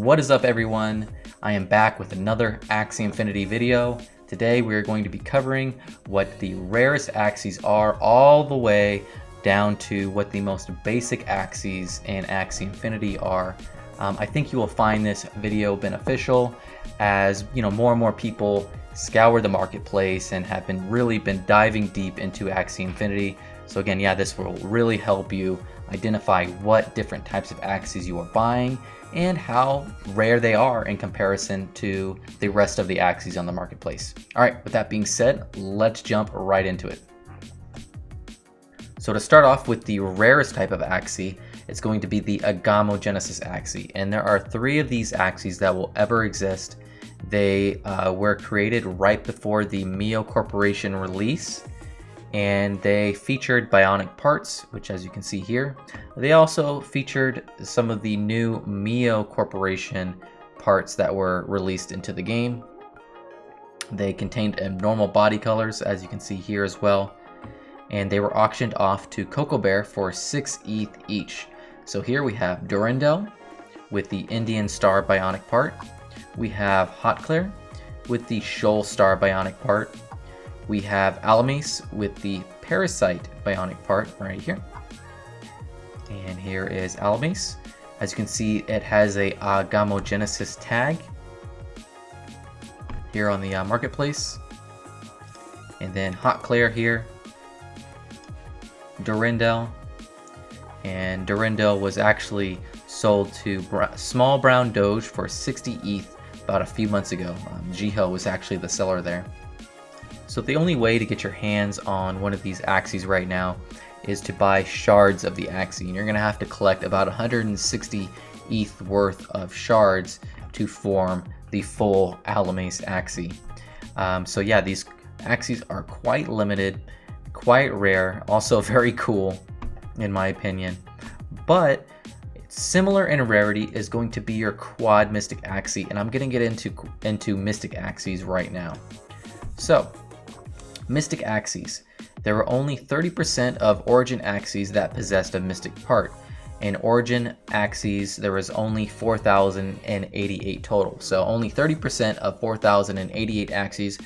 What is up, everyone? I am back with another Axie Infinity video. Today we are going to be covering what the rarest Axies are, all the way down to what the most basic Axies in Axie Infinity are. I think you will find this video beneficial as more and more people scour the marketplace and have really been diving deep into Axie Infinity. So again, this will really help you identify what different types of Axies you are buying and how rare they are in comparison to the rest of the Axies on the marketplace. All right, with that being said, let's jump right into it. So to start off with the rarest type of Axie, it's going to be the Agomogensis Axie. And there are 3 of these Axies that will ever exist. They were created right before the Mio Corporation release, and they featured bionic parts, which as you can see here. They also featured some of the new Mio Corporation parts that were released into the game. They contained abnormal body colors, as you can see here as well. And they were auctioned off to Coco Bear for 6 ETH each. So here we have Durandal with the Indian Star bionic part. We have Hot Claire with the Shoal Star bionic part. We have Alamis with the Parasite bionic part right here. And here is Alamis. As you can see, it has a Agomogensis tag here on the marketplace. And then Hot Claire here. Durandal. And Durandal was actually sold to Small Brown Doge for 60 ETH about a few months ago. Jiho was actually the seller there. So the only way to get your hands on one of these Axies right now is to buy shards of the Axie. And you're going to have to collect about 160 ETH worth of shards to form the full Alamis Axie. So these Axies are quite limited, quite rare, also very cool in my opinion. But similar in rarity is going to be your Quad Mystic Axie, and I'm going to get into Mystic Axies right now. So Mystic Axies. There were only 30% of Origin Axies that possessed a Mystic part. In Origin Axies, there was only 4,088 total. So only 30% of 4,088 Axies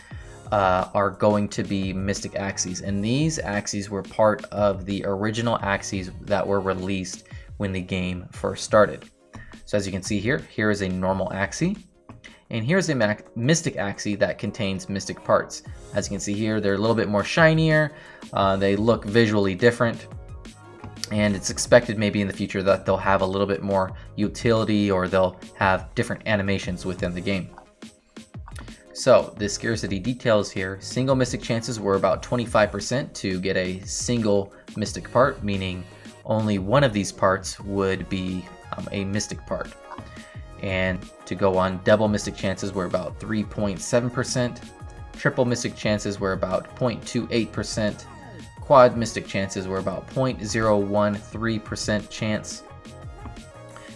are going to be Mystic Axies. And these Axies were part of the original Axies that were released when the game first started. So as you can see here is a normal Axie. And here's a Mystic Axie that contains Mystic parts. As you can see here, they're a little bit more shinier. They look visually different. And it's expected maybe in the future that they'll have a little bit more utility, or they'll have different animations within the game. So the scarcity details here, single Mystic chances were about 25% to get a single Mystic part, meaning only one of these parts would be a Mystic part. And to go on, double Mystic chances were about 3.7%, triple Mystic chances were about 0.28%, quad Mystic chances were about 0.013% chance,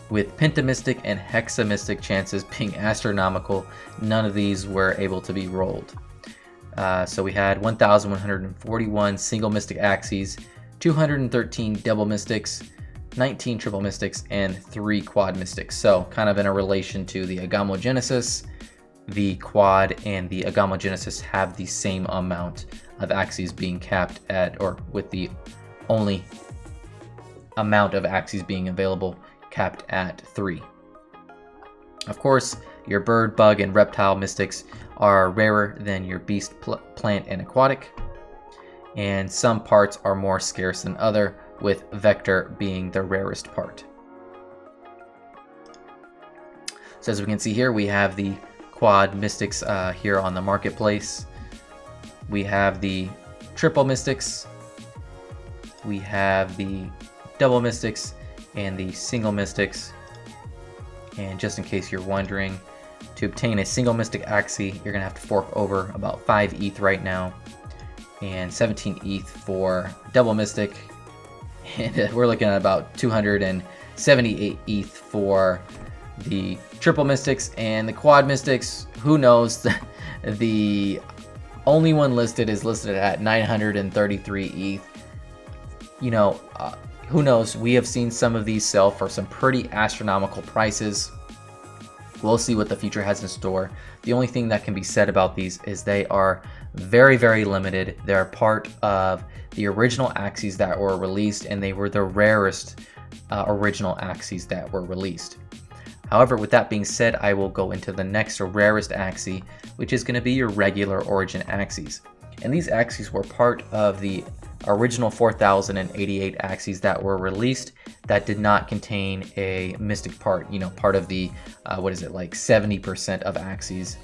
with Pentamystic and Hexamystic chances being astronomical. None of these were able to be rolled. So we had 1,141 single Mystic Axies, 213 double Mystics, 19 triple Mystics, and 3 quad Mystics. So kind of in a relation to the Agomogenesis, the quad and the Agomogenesis have the same amount of Axies being capped at, or with the only amount of Axies being available capped at 3. Of course, your bird, bug, and reptile Mystics are rarer than your beast, plant, and aquatic. And some parts are more scarce than other, with Vector being the rarest part. So as we can see here, we have the Quad Mystics here on the marketplace. We have the Triple Mystics. We have the Double Mystics and the Single Mystics. And just in case you're wondering, to obtain a single Mystic Axie, you're going to have to fork over about 5 ETH right now, and 17 ETH for Double Mystic. And we're looking at about 278 ETH for the Triple Mystics, and the Quad Mystics, who knows, the only one listed is listed at 933 ETH. Who knows, we have seen some of these sell for some pretty astronomical prices. We'll see what the future has in store. The only thing that can be said about these is they are very, very limited. They're part of the original Axies that were released, and they were the rarest original Axies that were released. However, with that being said, I will go into the next rarest Axie, which is going to be your regular Origin Axies. And these Axies were part of the original 4088 Axies that were released that did not contain a mystic part, you know, part of the, what is it, like 70% of Axies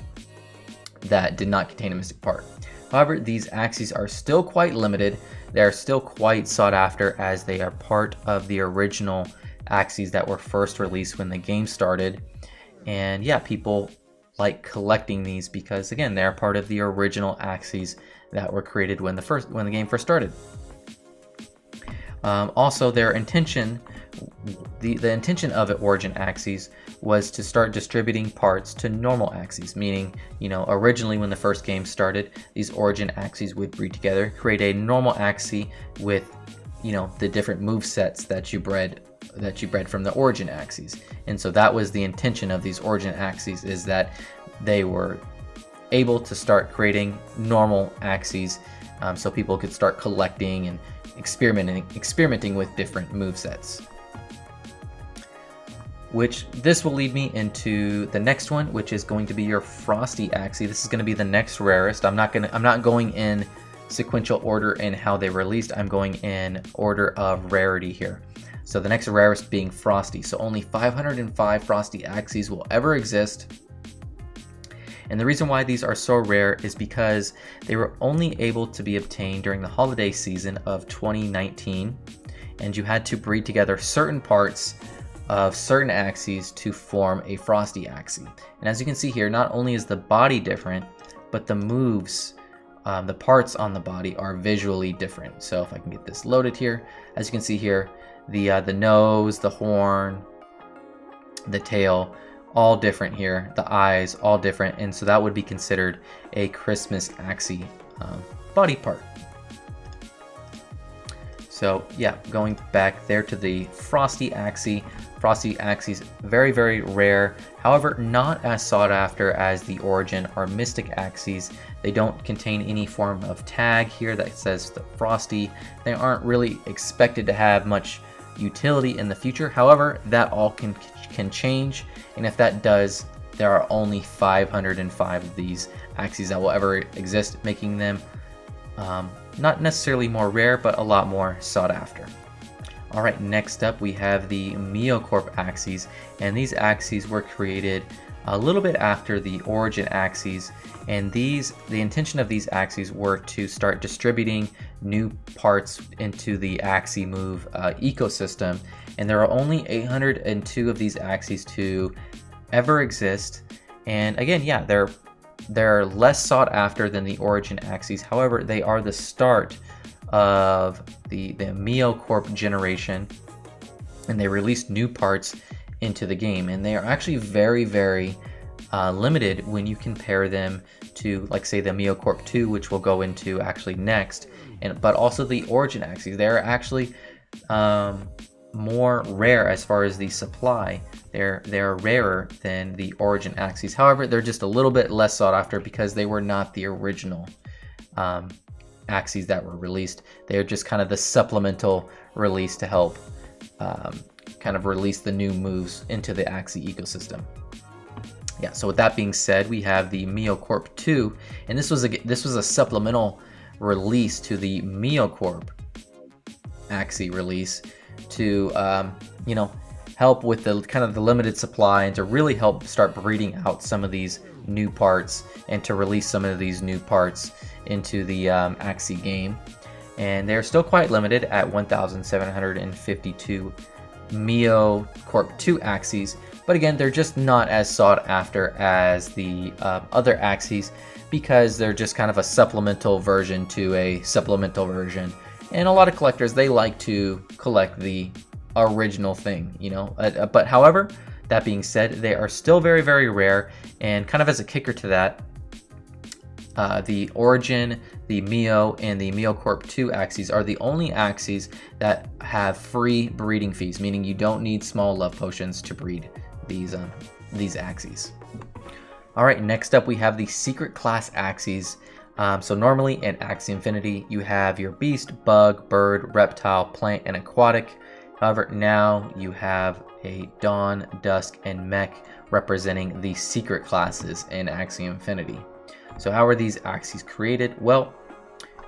that did not contain a mystic part. However, these Axies are still quite limited. They're still quite sought after as they are part of the original Axies that were first released when the game started. And yeah, people like collecting these because, again, they're part of the original Axies that were created when the game first started. Also, their intention, the intention of Origin Axies was to start distributing parts to normal Axies, meaning, you know, originally when the first game started, these Origin Axies would breed together, create a normal Axie with, you know, the different move sets that you bred from the Origin Axies. And so that was the intention of these Origin Axies, is that they were able to start creating normal Axies, so people could start collecting and experimenting with different move sets. Which this will lead me into the next one, which is going to be your Frosty Axie. This is going to be the next rarest. I'm not going in sequential order in how they released. I'm going in order of rarity here. So the next rarest being Frosty. So only 505 Frosty Axies will ever exist. And the reason why these are so rare is because they were only able to be obtained during the holiday season of 2019, and you had to breed together certain parts of certain Axies to form a Frosty Axie. And as you can see here, not only is the body different, but the moves, the parts on the body are visually different. So if I can get this loaded here, as you can see here, the nose, the horn, the tail, all different here, the eyes all different, and so that would be considered a Christmas Axie body part. So yeah, going back there to the Frosty Axie. Frosty Axies, very, very rare, however not as sought after as the Origin or Mystic Axies. They don't contain any form of tag here that says the Frosty. They aren't really expected to have much utility in the future. However, that all can change, and if that does, there are only 505 of these Axies that will ever exist, making them not necessarily more rare, but a lot more sought after. Alright, next up we have the Meocorp Axies, and these Axies were created a little bit after the Origin Axies, and the intention of these Axies were to start distributing new parts into the Axie move ecosystem, and there are only 802 of these Axies to ever exist. And again, yeah, they're less sought after than the Origin Axies. However, they are the start of the Meocorp generation, and they released new parts into the game, and they are actually very, very limited when you compare them to, like, say, the Meocorp 2, which we'll go into actually next, but also the Origin Axies. They're actually more rare as far as the supply. They're rarer than the Origin Axies. However, they're just a little bit less sought after because they were not the original Axies that were released. They're just kind of the supplemental release to help kind of release the new moves into the Axie ecosystem. Yeah, so with that being said, we have the Meocorp 2, and this was a supplemental release to the Meocorp Axie release to you know, help with the kind of the limited supply, and to really help start breeding out some of these new parts, and to release some of these new parts into the Axie game. And they're still quite limited at 1,752 Meocorp 2 Axies, but again, they're just not as sought after as the other Axies, because they're just kind of a supplemental version to a supplemental version. And a lot of collectors, they like to collect the original thing, you know. But however, that being said, they are still very, very rare. And kind of as a kicker to that, the Origin, the Meo, and the Meocorp 2 Axies are the only Axies that have free breeding fees, meaning you don't need small love potions to breed these these Axies. All right, next up we have the secret class Axies. So normally in Axie Infinity, you have your beast, bug, bird, reptile, plant, and aquatic. However, now you have a dawn, dusk, and mech representing the secret classes in Axie Infinity. So how are these Axies created? Well,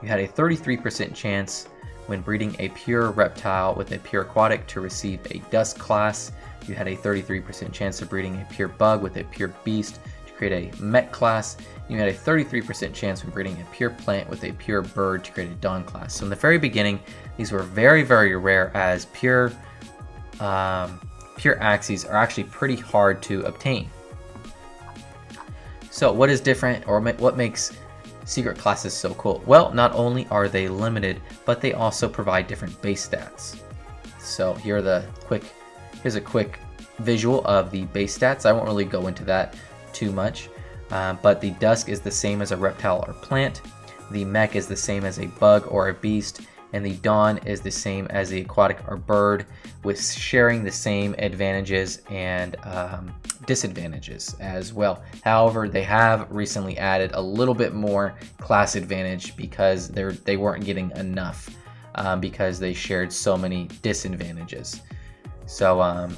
you had a 33% chance when breeding a pure reptile with a pure aquatic to receive a dusk class. You had a 33% chance of breeding a pure bug with a pure beast to create a mech class. You had a 33% chance when breeding a pure plant with a pure bird to create a dawn class. So in the very beginning, these were very, very rare, as pure Axies are actually pretty hard to obtain. So what is different, or what makes secret classes so cool? Well, not only are they limited, but they also provide different base stats. So here's a quick visual of the base stats. I won't really go into that too much, but the dusk is the same as a reptile or plant, the mech is the same as a bug or a beast, and the dawn is the same as the aquatic or bird, with sharing the same advantages and disadvantages as well. However, they have recently added a little bit more class advantage because they weren't getting enough, because they shared so many disadvantages. So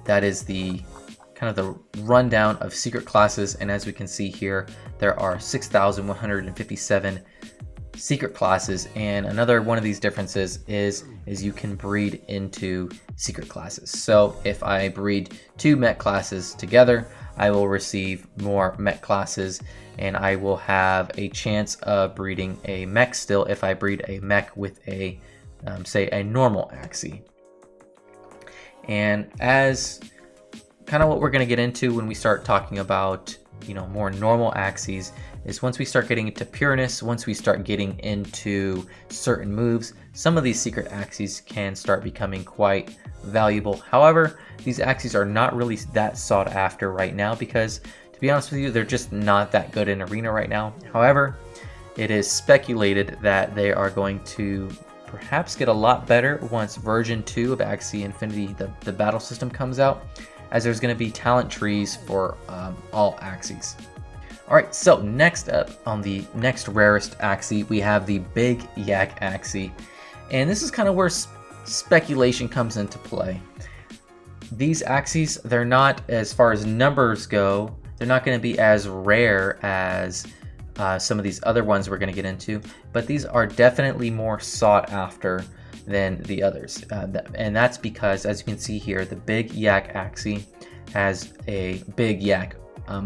that is the kind of the rundown of secret classes, and as we can see here, there are 6,157 secret classes. And another one of these differences is you can breed into secret classes. So if I breed 2 mech classes together, I will receive more mech classes, and I will have a chance of breeding a mech still if I breed a mech with a say a normal Axie. And as kind of what we're going to get into when we start talking about, you know, more normal Axies, is once we start getting into pureness, once we start getting into certain moves, some of these secret Axies can start becoming quite valuable. However, these Axies are not really that sought after right now because, to be honest with you, they're just not that good in Arena right now. However, it is speculated that they are going to perhaps get a lot better once version 2 of Axie Infinity, the battle system, comes out, as there's going to be talent trees for all Axies. Alright, so next up, on the next rarest Axie, we have the Big Yak Axie. And this is kind of where speculation comes into play. These Axies, they're not, as far as numbers go, they're not going to be as rare as some of these other ones we're going to get into, but these are definitely more sought after than the others. And that's because, as you can see here, the Big Yak Axie has a big yak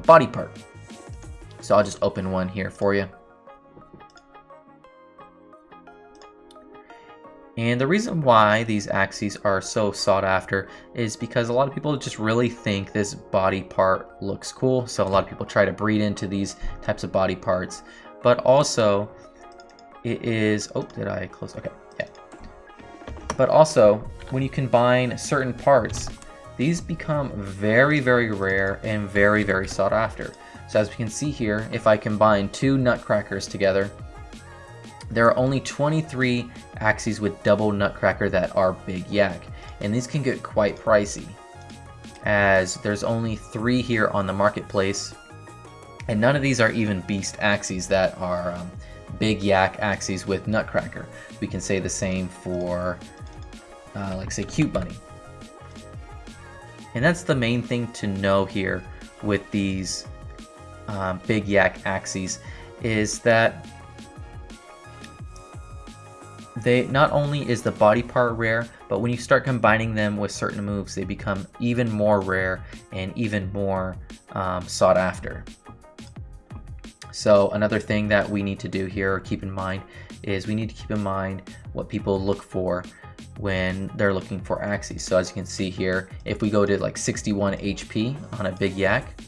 body part. So I'll just open one here for you. And the reason why these Axies are so sought after is because a lot of people just really think this body part looks cool. So a lot of people try to breed into these types of body parts. But also, it is... Oh, did I close? Okay, yeah. But also, when you combine certain parts, these become very, very rare and very, very sought after. So as we can see here, if I combine 2 nutcrackers together, there are only 23 Axies with double nutcracker that are Big Yak, and these can get quite pricey, as there's only 3 here on the marketplace, and none of these are even beast Axies that are Big Yak Axies with nutcracker. We can say the same for like say Cute Bunny. And that's the main thing to know here with these Big Yak Axies, is that they not only is the body part rare, but when you start combining them with certain moves, they become even more rare and even more sought after. So another thing that we need to do here, or keep in mind, is we need to keep in mind what people look for when they're looking for Axies. So as you can see here, if we go to like 61 HP on a Big Yak,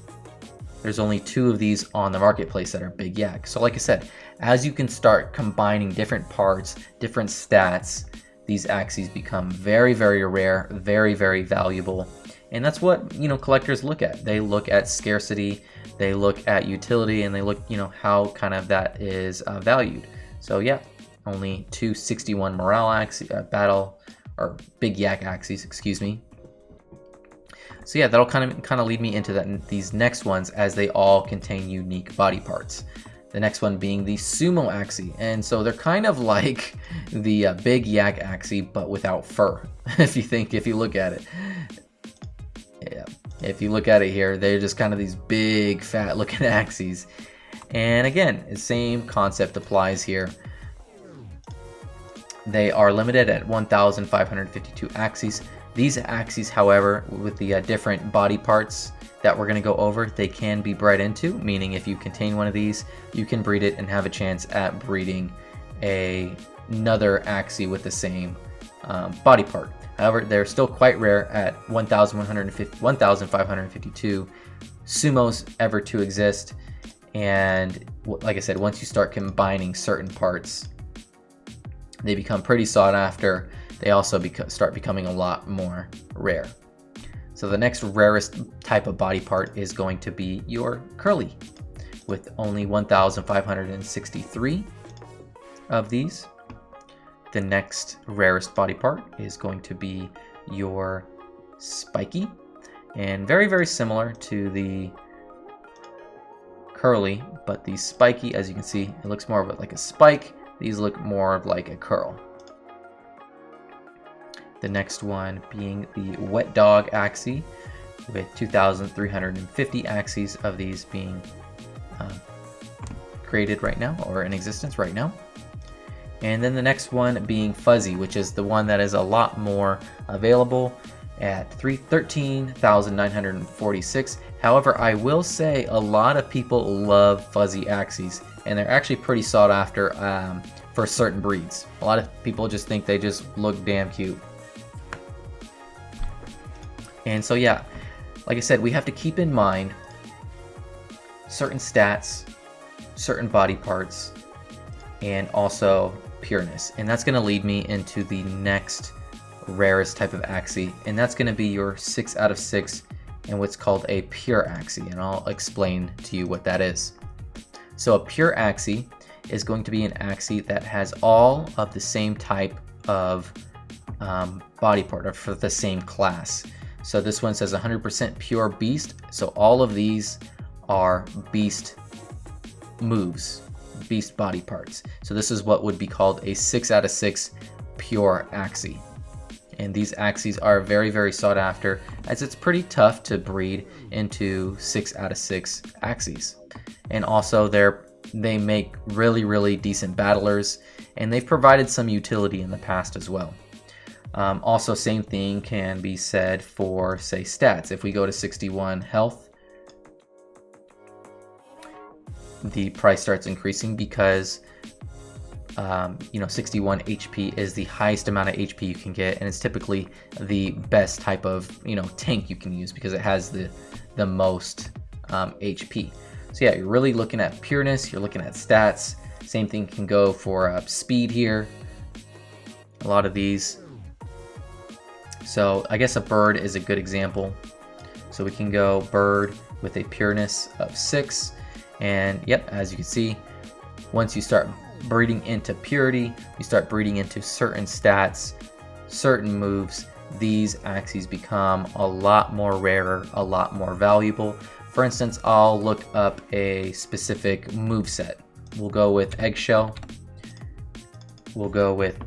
there's only 2 of these on the marketplace that are Big Yak. So like I said, as you can start combining different parts, different stats, these Axies become very, very rare, very, very valuable. And that's what, you know, collectors look at. They look at scarcity, they look at utility, and they look, you know, how kind of that is valued. So yeah, only 2 61 morale Axie, battle, or Big Yak Axies, excuse me. So yeah, that'll kind of lead me into these next ones, as they all contain unique body parts. The next one being the Sumo Axie, and so they're kind of like the big yak Axie, but without fur. if you look at it, yeah, if you look at it here, they're just kind of these big, fat looking Axies. And again, the same concept applies here. They are limited at 1,552 Axies. These Axies, however, with the different body parts that we're going to go over, they can be bred into, meaning if you contain one of these, you can breed it and have a chance at breeding another Axie with the same body part. However, they're still quite rare at 1,552 Sumos ever to exist. And like I said, once you start combining certain parts, they become pretty sought after. They also start becoming a lot more rare. So the next rarest type of body part is going to be your Curly, with only 1,563 of these. The next rarest body part is going to be your Spiky, and very, very similar to the Curly, but the Spiky, as you can see, it looks more of like a spike. These look more of like a curl. The next one being the Wet Dog Axie, with 2,350 Axies of these being created right now, or in existence right now. And then the next one being Fuzzy, which is the one that is a lot more available at 13,946. However, I will say a lot of people love Fuzzy Axies, and they're actually pretty sought after for certain breeds. A lot of people just think they just look damn cute. And so yeah, like I said, we have to keep in mind certain stats, certain body parts, and also pureness. And that's going to lead me into the next rarest type of Axie, and that's going to be your 6 out of 6 and what's called a pure Axie, and I'll explain to you what that is. So a pure Axie is going to be an Axie that has all of the same type of body part, or for the same class. So this one says 100% pure beast. So all of these are beast moves, beast body parts. So this is what would be called a 6 out of 6 pure Axie. And these Axies are very, very sought after, as it's pretty tough to breed into 6 out of 6 Axies. And also they make really, really decent battlers, and they've provided some utility in the past as well. Also, same thing can be said for, say, stats. If we go to 61 health, the price starts increasing because 61 HP is the highest amount of HP you can get, and it's typically the best type of tank you can use because it has the most HP. So yeah, you're really looking at pureness, you're looking at stats. Same thing can go for speed here. A lot of these. So I guess a bird is a good example. So we can go bird with a pureness of 6, and yep, as you can see, once you start breeding into purity, you start breeding into certain stats, certain moves, these Axies become a lot more rarer, a lot more valuable. For instance, I'll look up a specific moveset. We'll go with eggshell, we'll go with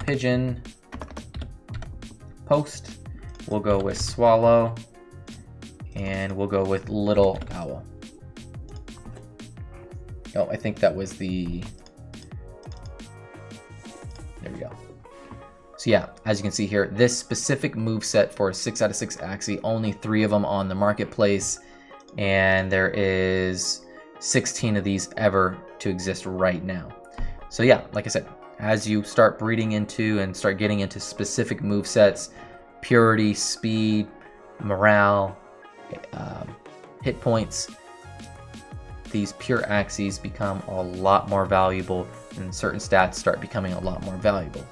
pigeon, post, we'll go with swallow, and we'll go with little owl. Oh, I think that was the... There we go. So yeah, as you can see here, this specific moveset for a 6 out of 6 Axie, only 3 of them on the marketplace, and there is 16 of these ever to exist right now. So yeah, like I said, as you start breeding into and start getting into specific movesets, purity, speed, morale, hit points, these pure Axies become a lot more valuable, and certain stats start becoming a lot more valuable.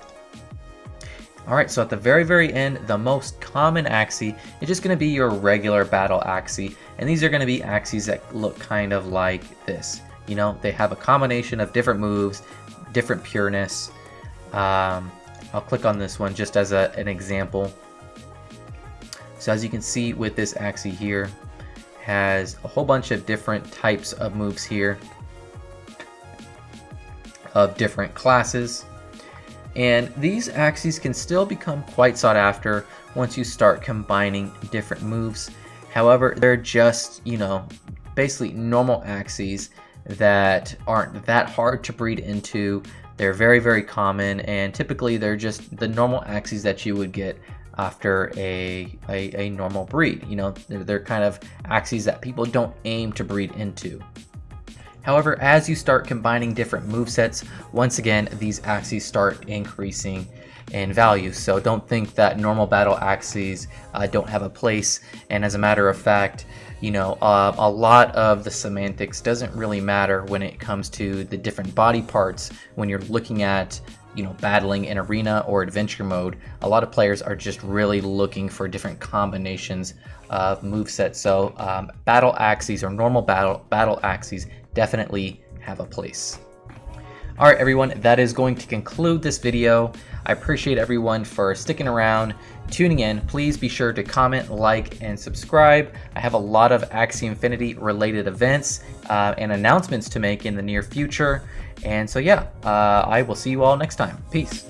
Alright, so at the very, very end, the most common Axie is just going to be your regular battle Axie, and these are going to be Axies that look kind of like this. They have a combination of different moves, different pureness. I'll click on this one just as an example. So as you can see with this Axie here, has a whole bunch of different types of moves here of different classes. And these Axies can still become quite sought after once you start combining different moves. However, they're just, you know, basically normal Axies that aren't that hard to breed into. They're very, very common, and typically they're just the normal Axies that you would get after a normal breed. You know, they're kind of Axies that people don't aim to breed into. However, as you start combining different movesets, once again, these Axies start increasing in value. So don't think that normal battle Axies don't have a place. And as a matter of fact, you know, a lot of the semantics doesn't really matter when it comes to the different body parts. When you're looking at, you know, battling in arena or adventure mode, a lot of players are just really looking for different combinations of movesets. So battle Axies or normal battle Axies definitely have a place. All right, everyone, that is going to conclude this video. I appreciate everyone for sticking around, tuning in. Please be sure to comment, like, and subscribe. I have a lot of Axie Infinity related events and announcements to make in the near future. And so yeah, I will see you all next time. Peace.